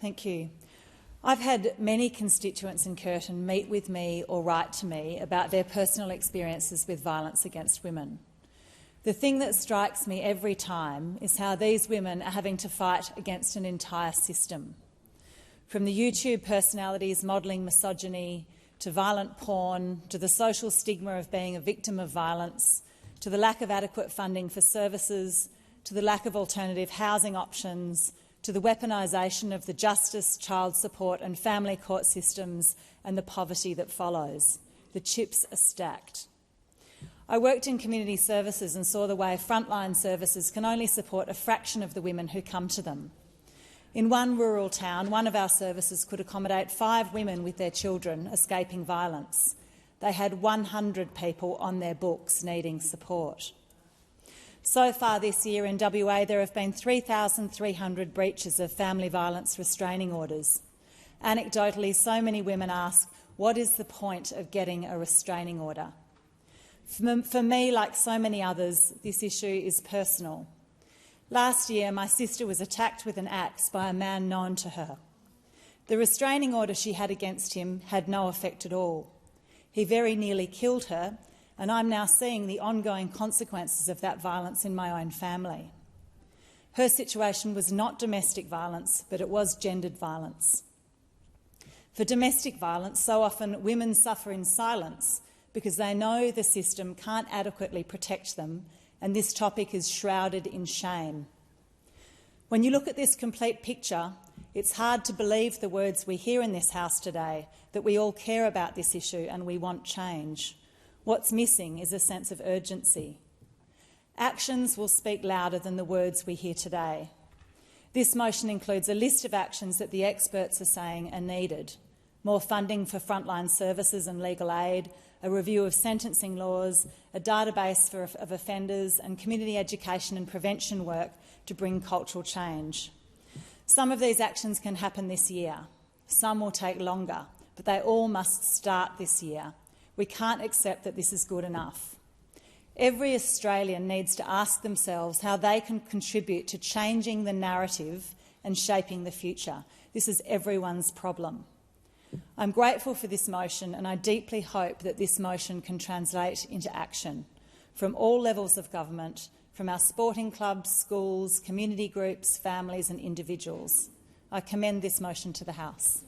Thank you. I've had many constituents in Curtin meet with me or write to me about their personal experiences with violence against women. The thing that strikes me every time is how these women are having to fight against an entire system. From the YouTube personalities modelling misogyny, to violent porn, to the social stigma of being a victim of violence, to the lack of adequate funding for services, to the lack of alternative housing options, to the weaponisation of the justice, child support and family court systems and the poverty that follows. The chips are stacked. I worked in community services and saw the way frontline services can only support a fraction of the women who come to them. In one rural town, one of our services could accommodate 5 women with their children escaping violence. They had 100 people on their books needing support. So far this year in WA, there have been 3,300 breaches of family violence restraining orders. Anecdotally, so many women ask, what is the point of getting a restraining order? For me, like so many others, this issue is personal. Last year, my sister was attacked with an axe by a man known to her. The restraining order she had against him had no effect at all. He very nearly killed her, and I'm now seeing the ongoing consequences of that violence in my own family. Her situation was not domestic violence, but it was gendered violence. For domestic violence, so often women suffer in silence because they know the system can't adequately protect them, and this topic is shrouded in shame. When you look at this complete picture, it's hard to believe the words we hear in this House today, that we all care about this issue and we want change. What's missing is a sense of urgency. Actions will speak louder than the words we hear today. This motion includes a list of actions that the experts are saying are needed: more funding for frontline services and legal aid, a review of sentencing laws, a database of offenders and community education and prevention work to bring cultural change. Some of these actions can happen this year. Some will take longer, but they all must start this year. We can't accept that this is good enough. Every Australian needs to ask themselves how they can contribute to changing the narrative and shaping the future. This is everyone's problem. I'm grateful for this motion, and I deeply hope that this motion can translate into action from all levels of government, from our sporting clubs, schools, community groups, families and individuals. I commend this motion to the House.